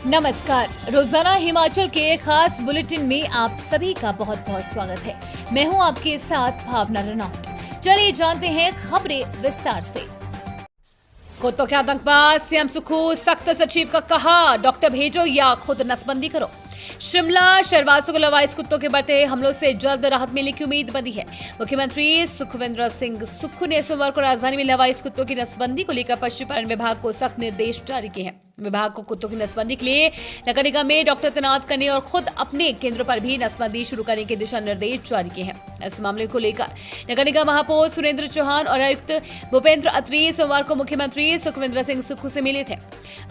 नमस्कार। रोजाना हिमाचल के खास बुलेटिन में आप सभी का बहुत बहुत स्वागत है। मैं हूं आपके साथ भावना रनौत। चलिए जानते हैं खबरें विस्तार से। कुत्तों के आतंकवाद, सीएम सुक्खू सख्त सचिव का कहा, डॉक्टर भेजो या खुद नसबंदी करो। शिमला शहरवासियों को लवाइस कुत्तों के बढ़ते हमलों से जल्द राहत मिलने की उम्मीद बंधी है। मुख्यमंत्री सुखविंदर सिंह सुक्खू ने सोमवार को राजधानी में लवाइस कुत्तों की नसबंदी को लेकर पशुपालन विभाग को सख्त निर्देश जारी किए हैं। विभाग को कुत्तों की नसबंदी के लिए नगर निगम में डॉक्टर तैनात करने और खुद अपने केंद्रों पर भी नसबंदी शुरू करने के दिशा निर्देश जारी किए हैं। इस मामले को लेकर नगर निगम महापौर सुरेंद्र चौहान और आयुक्त भूपेंद्र अत्री सोमवार को मुख्यमंत्री सुखविंदर सिंह सुक्खू से मिले थे।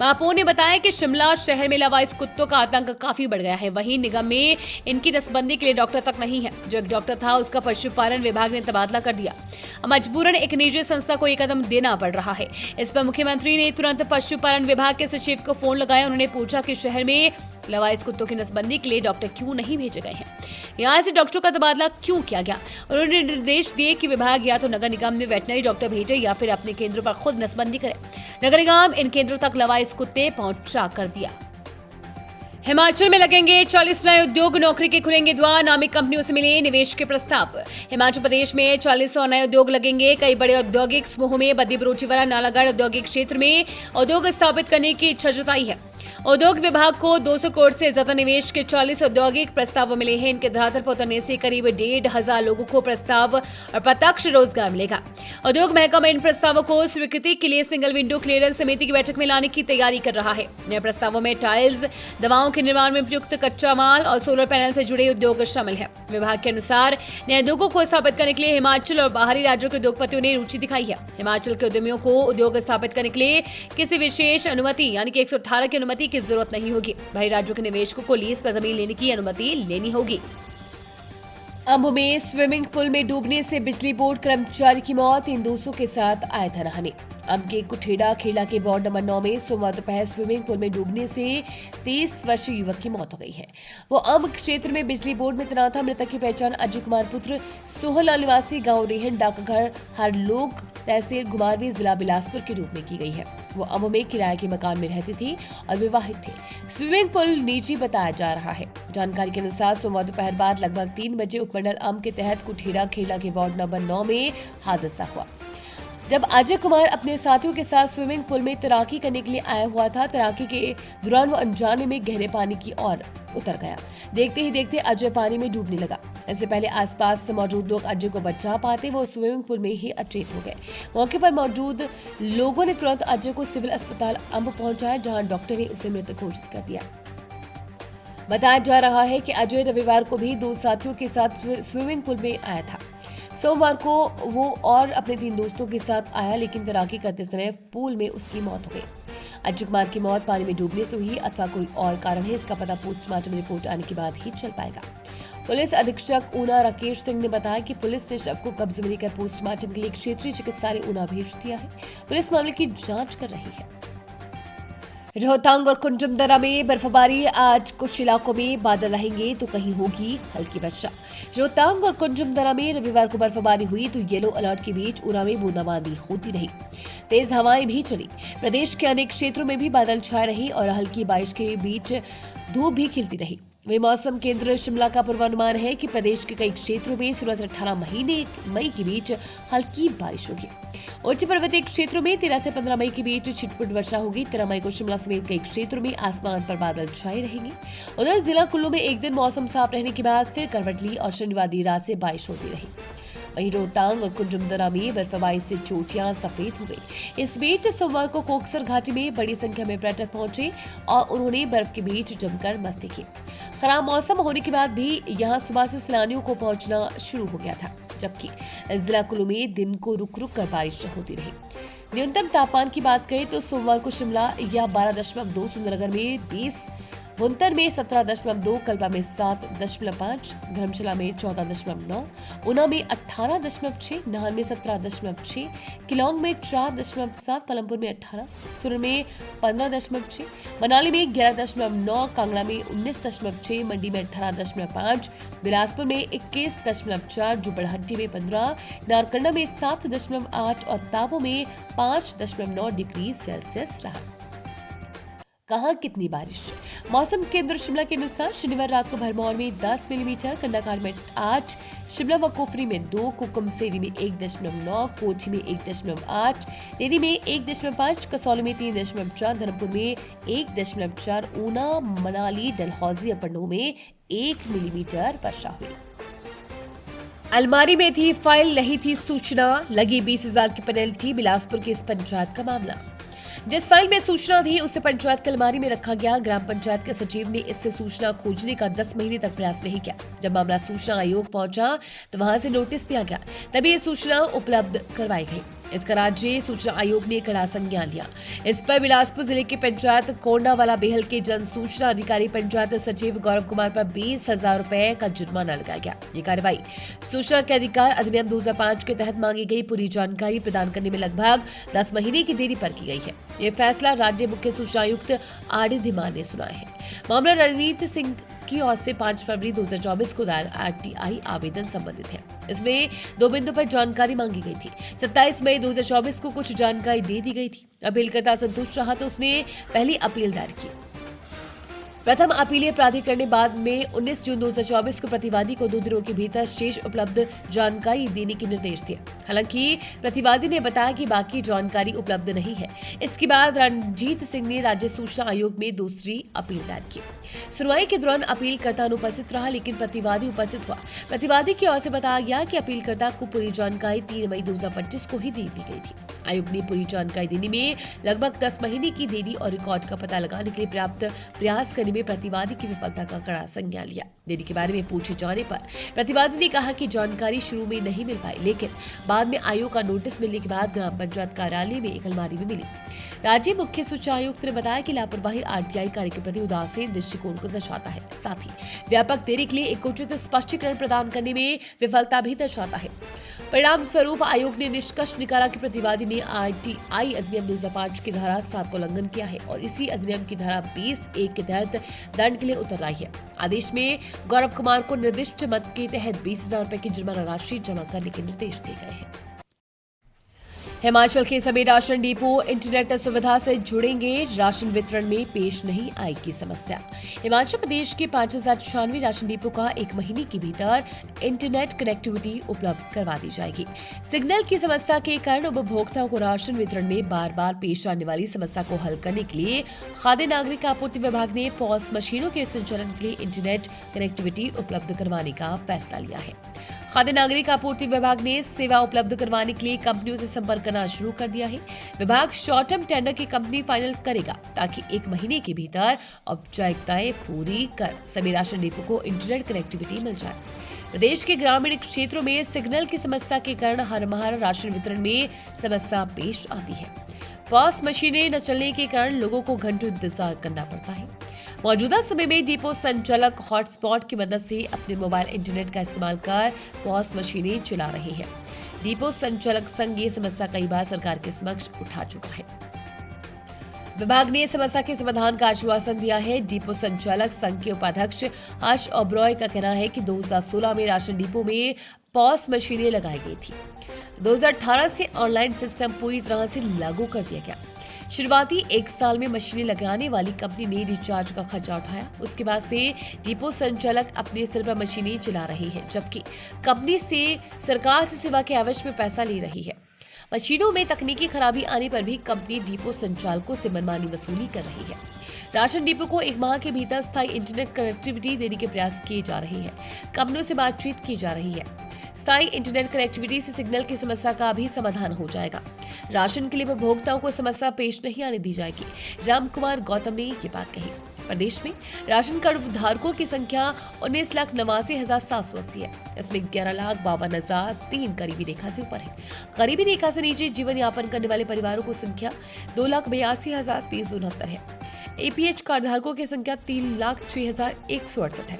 महापौर ने बताया कि शिमला शहर में लवाइस कुत्तों का आतंक काफी बढ़ गया है। वहीं निगम में इनकी नसबंदी के लिए डॉक्टर तक नहीं है। जो एक डॉक्टर था उसका पशुपालन विभाग ने तबादला कर दिया। मजबूरन एक निजी संस्था को एक कदम देना पड़ रहा है। इस पर मुख्यमंत्री ने तुरंत पशुपालन विभाग के सचिव को फोन लगाया। उन्होंने पूछा कि शहर में लवाइस कुत्तों की नसबंदी के लिए डॉक्टर क्यों नहीं भेजे गए हैं, यहाँ से डॉक्टरों का तबादला क्यों किया गया। उन्होंने निर्देश दिए कि विभाग या तो नगर निगम में वेटनरी डॉक्टर भेजे या फिर अपने केंद्रों पर खुद नसबंदी करे। नगर निगम इन केंद्रों तक लवाइस कुत्ते पहुंचा कर दिया। हिमाचल में लगेंगे 40 नए उद्योग, नौकरी के खुलेंगे द्वार, नामी कंपनियों से मिले निवेश के प्रस्ताव। हिमाचल प्रदेश में 40 नए उद्योग लगेंगे। कई बड़े औद्योगिक समूहों में बद्दी बरूचीवाला नालागढ़ औद्योगिक क्षेत्र में उद्योग स्थापित करने की इच्छा जताई है। उद्योग विभाग को 200 करोड़ से ज्यादा निवेश के 40 औद्योगिक प्रस्ताव मिले हैं। इनके धरातल पर उतरने से करीब 1,500 लोगों को प्रस्ताव और प्रत्यक्ष रोजगार मिलेगा। उद्योग महकमा इन प्रस्तावों को स्वीकृति के लिए सिंगल विंडो क्लियरेंस समिति की बैठक में लाने की तैयारी कर रहा है। नए प्रस्तावों में टाइल्स, दवाओं के निर्माण में प्रयुक्त कच्चा माल और सोलर पैनल से जुड़े उद्योग शामिल है। विभाग के अनुसार नए उद्योगों को स्थापित करने के लिए हिमाचल और बाहरी राज्यों के उद्योगपतियों ने रुचि दिखाई है। हिमाचल के उद्यमियों को उद्योग स्थापित करने के लिए किसी विशेष अनुमति यानी कि 118 की अनुमति की जरूरत नहीं होगी। बाहरी राज्यों के निवेशकों को लीज पर जमीन लेने की अनुमति लेनी होगी। अंब में स्विमिंग पूल में डूबने से बिजली बोर्ड कर्मचारी की मौत, 3 दोस्तों के साथ आया था नहाने। अंब के कुठेड़ा खेड़ा के वार्ड नंबर 9 में सोमवार दोपहर स्विमिंग पूल में डूबने से 30 वर्षीय युवक की मौत हो गई है। वो अंब क्षेत्र में बिजली बोर्ड में तैनात था। मृतक की पहचान अजय कुमार पुत्र सोहलाल निवासी गांव रेहन डाकघर हरलोग तहसील घुमारवीं जिला बिलासपुर के रूप में की गई है। वो अंब में किराए के मकान में रहते थे और विवाहित थे। स्विमिंग पूल निजी बताया जा रहा है। जानकारी के अनुसार सोमवार दोपहर बाद लगभग 3 बजे उपमंडल अंब के तहत कुठेड़ा खेड़ा के वार्ड नंबर 9 में हादसा हुआ, जब अजय कुमार अपने साथियों के साथ स्विमिंग पूल में तैराकी करने के लिए आया हुआ था। तैराकी के दौरान वो अनजाने में गहरे पानी की ओर उतर गया। देखते ही देखते अजय पानी में डूबने लगा। इससे पहले आसपास मौजूद लोग अजय को बचा पाते वो स्विमिंग पूल में ही अचेत हो गए। मौके पर मौजूद लोगों ने तुरंत अजय को सिविल अस्पताल अंब पहुंचाया, जहां डॉक्टर ने उसे मृत घोषित कर दिया। बताया जा रहा है कि अजय रविवार को भी 2 साथियों के साथ स्विमिंग पूल में आया था। सोमवार को वो और अपने 3 दोस्तों के साथ आया, लेकिन तैराकी करते समय पूल में उसकी मौत हो गई। अजय कुमार की मौत पानी में डूबने से हुई अथवा कोई और कारण है, इसका पता पोस्टमार्टम रिपोर्ट आने के बाद ही चल पाएगा। पुलिस अधीक्षक ऊना राकेश सिंह ने बताया कि पुलिस ने शव को कब्जे में लेकर पोस्टमार्टम के लिए क्षेत्रीय चिकित्सालय ऊना भेज दिया है। पुलिस मामले की जांच कर रही है। रोहतांग और कुंजम दर्रा में बर्फबारी, आज कुछ इलाकों में बादल रहेंगे तो कहीं होगी हल्की वर्षा। रोहतांग और कुंजम दर्रा में रविवार को बर्फबारी हुई तो येलो अलर्ट के बीच ऊना में बूंदाबांदी होती रही। तेज हवाएं भी चली। प्रदेश के अनेक क्षेत्रों में भी बादल छाए रही और हल्की बारिश के बीच धूप भी खिलती रही। वही मौसम केंद्र शिमला का पूर्वानुमान है कि प्रदेश के कई क्षेत्रों में 16 से 18 मई के बीच हल्की बारिश होगी। उच्च पर्वतीय क्षेत्रों में 13 से 15 मई के बीच छिटपुट वर्षा होगी। 13 मई को शिमला समेत कई क्षेत्रों में आसमान पर बादल छाए रहेंगे। उधर जिला कुल्लू में एक दिन मौसम साफ रहने के बाद फिर करवट ली और शनिवार देर रात से बारिश होती रही। वहीं रोहतांग और कुंजम दर्रा में बर्फबारी से चोटियां सफेद हो गई। इस बीच सोमवार को कोकसर घाटी में बड़ी संख्या में पर्यटक पहुंचे और उन्होंने बर्फ के बीच जमकर मस्ती की। खराब मौसम होने के बाद भी यहां सुबह से सैलानियों को पहुंचना शुरू हो गया था, जबकि जिला कुल्लू में दिन को रुक रुक कर बारिश होती रही। न्यूनतम तापमान की बात करें तो सोमवार को शिमला या 12.2, सुंदरनगर में 20, भुंतर में 17.2, कल्पा में 7.5, धर्मशाला में 14.9, ऊना में 18.6, नाहन में 17.6, किलोंग में 4.7, पलमपुर में 18, सोलन में 15.6, मनाली में 11.9, कांगड़ा में 19.6, मंडी में 18.5, बिलासपुर में 21.4, जुब्बड़हट्टी में 15, नारकंडा में 7.8 और ताबो में 5.9 डिग्री सेल्सियस रहा। कहाँ कितनी बारिश। मौसम केंद्र शिमला के अनुसार शनिवार रात को भरमौर में 10 मिलीमीटर, कंडाघाट में 8, शिमला व कुफरी में 2, कुकुमसेरी में 1.9, कोठी में 1.8, टेहरी में 1.5, कसौली में 3.4, धर्मपुर में 1.4, ऊना, मनाली, डलहौजी और पंडोह में 1 मिलीमीटर वर्षा हुई। अलमारी में थी फाइल, नहीं थी सूचना, लगी 20,000 की पेनल्टी। बिलासपुर की इस पंचायत का मामला। जिस फाइल में सूचना थी उसे पंचायत की अलमारी में रखा गया। ग्राम पंचायत के सचिव ने इससे सूचना खोजने का 10 महीने तक प्रयास नहीं किया। जब मामला सूचना आयोग पहुंचा तो वहां से नोटिस दिया गया, तभी ये सूचना उपलब्ध करवाई गई। इसका राज्य सूचना आयोग ने कड़ा संज्ञान लिया। इस पर बिलासपुर जिले के पंचायत कोंडावाला बेहल के जन सूचना अधिकारी पंचायत सचिव गौरव कुमार पर 20,000 रुपए का जुर्माना लगाया गया। ये कार्रवाई सूचना के अधिकार अधिनियम 2005 के तहत मांगी गई पूरी जानकारी प्रदान करने में लगभग 10 महीने की देरी पर की गई है। ये फैसला राज्य मुख्य सूचना आयुक्त आरडी धीमान ने सुनाया है। मामला रणजीत सिंह की ओर से 5 फरवरी 2024 को दायर आरटीआई आवेदन संबंधित है। इसमें 2 बिंदु पर जानकारी मांगी गई थी। 27 मई 2024 को कुछ जानकारी दे दी गई थी। अपीलकर्ता संतुष्ट रहा तो उसने पहली अपील दायर की। प्रथम अपीलीय प्राधिकरण ने बाद में 19 जून 2024 को प्रतिवादी को 2 दिनों के भीतर शेष उपलब्ध जानकारी देने के निर्देश दिए। हालांकि प्रतिवादी ने बताया कि बाकी जानकारी उपलब्ध नहीं है। इसके बाद रणजीत सिंह ने राज्य सूचना आयोग में दूसरी अपील दायर की। सुनवाई के दौरान अपीलकर्ता अनुपस्थित रहा, लेकिन प्रतिवादी उपस्थित हुआ। प्रतिवादी की ओर से बताया गया कि अपीलकर्ता को पूरी जानकारी 3 मई 2025 को ही दे दी गई थी। आयोग ने पूरी जानकारी देने में लगभग 10 महीने की देरी और रिकॉर्ड का पता लगाने के लिए पर्याप्त प्रयास करने में प्रतिवादी की विफलता का कड़ा संज्ञान लिया। देरी के बारे में पूछे जाने पर प्रतिवादी ने कहा कि जानकारी शुरू में नहीं मिल पाई, लेकिन बाद में आयोग का नोटिस मिलने के बाद ग्राम पंचायत कार्यालय में एक अलमारी में मिली। राज्य मुख्य सूचना आयुक्त ने बताया कि लापरवाही आरटीआई कार्य के प्रति उदासीन दृष्टिकोण को दर्शाता है, साथ ही व्यापक देरी के लिए एक उचित स्पष्टीकरण प्रदान करने में विफलता भी दर्शाता है। परिणाम स्वरूप आयोग ने निष्कर्ष निकाला कि प्रतिवादी ने आरटीआई अधिनियम 2005 की धारा 7 का उल्लंघन किया है और इसी अधिनियम की धारा 20(1) के तहत दंड के लिए उत्तरदायी है। आदेश में गौरव कुमार को निर्दिष्ट मद के तहत 20,000 रुपए की जुर्माना राशि जमा करने के निर्देश दिए गए हैं। हिमाचल के सभी राशन डिपो इंटरनेट सुविधा से जुड़ेंगे, राशन वितरण में पेश नहीं आएगी समस्या। हिमाचल प्रदेश के 5,096 राशन डिपो का 1 महीने के भीतर इंटरनेट कनेक्टिविटी उपलब्ध करवा दी जाएगी। सिग्नल की समस्या के कारण उपभोक्ताओं को राशन वितरण में बार बार पेश आने वाली समस्या को हल करने के लिए खाद्य नागरिक आपूर्ति विभाग ने पॉस मशीनों के संचालन के लिए इंटरनेट कनेक्टिविटी उपलब्ध करवाने का फैसला लिया है। खाद्य नागरिक आपूर्ति विभाग ने सेवा उपलब्ध करवाने के लिए कंपनियों से संपर्क करना शुरू कर दिया है। विभाग शॉर्ट टर्म टेंडर की कंपनी फाइनल करेगा ताकि 1 महीने के भीतर औपचारिकताएं पूरी कर सभी राशन डिपो को इंटरनेट कनेक्टिविटी मिल जाए। प्रदेश के ग्रामीण क्षेत्रों में सिग्नल की समस्या के कारण हर माह राशन वितरण में समस्या पेश आती है। पॉस मशीनें न चलने के कारण लोगों को घंटों इंतजार करना पड़ता है। मौजूदा समय में डिपो संचालक हॉटस्पॉट की मदद से अपने मोबाइल इंटरनेट का इस्तेमाल कर पॉस मशीनें चला रहे हैं। डिपो संचालक संघ ये समस्या कई बार सरकार के समक्ष उठा चुका है। विभाग ने समस्या के समाधान का आश्वासन दिया है। डिपो संचालक संघ के उपाध्यक्ष हर्ष ओबरॉय का कहना है कि 2016 में राशन डिपो में पॉस मशीनें लगाई गई थी। 2018 से ऑनलाइन सिस्टम पूरी तरह से लागू कर दिया गया। शुरुआती 1 साल में मशीनें लगाने वाली कंपनी ने रिचार्ज का खर्चा उठाया। उसके बाद से डिपो संचालक अपने सिर पर मशीनें चला रही है, जबकि कंपनी से सरकार से सेवा के एवज में पैसा ले रही है। मशीनों में तकनीकी खराबी आने पर भी कंपनी डिपो संचालकों से मनमानी वसूली कर रही है। राशन डिपो को 1 माह के भीतर स्थायी इंटरनेट कनेक्टिविटी देने के प्रयास किए जा रहे हैं। कंपनियों से बातचीत की जा रही है। स्थायी इंटरनेट कनेक्टिविटी से सिग्नल की समस्या का भी समाधान हो जाएगा। राशन के लिए उपभोक्ताओं को समस्या पेश नहीं आने दी जाएगी। राम कुमार गौतम ने ये बात कही। प्रदेश में राशन कार्ड धारकों की संख्या 19,89,780 है। इसमें 11,52,003 गरीबी रेखा से ऊपर है। गरीबी रेखा से नीचे जीवन यापन करने वाले परिवारों की संख्या 2,82,369 है। APH कार्ड धारकों की संख्या 3,06,168 है।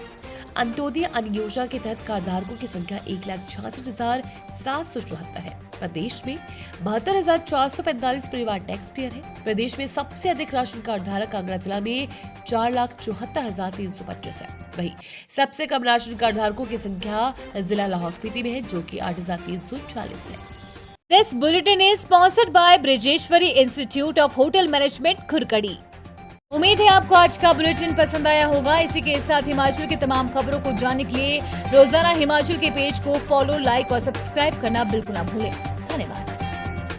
अंत्योदय अन्न योजना के तहत कार्ड धारकों की संख्या 1,66,774 है। प्रदेश में 72,445 परिवार टैक्स पेयर है। प्रदेश में सबसे अधिक राशन कार्ड धारक कांगड़ा जिला में 4,74,325 है। वहीं सबसे कम राशन कार्ड धारकों की संख्या जिला लाहौल स्पीति में है, जो कि 8,340 है। This bulletin is sponsored by Brijeshwari institute of hotel management Khurkadi. उम्मीद है आपको आज का बुलेटिन पसंद आया होगा। इसी के साथ हिमाचल की तमाम खबरों को जानने के लिए रोजाना हिमाचल के पेज को फॉलो, लाइक और सब्सक्राइब करना बिल्कुल ना भूलें। धन्यवाद।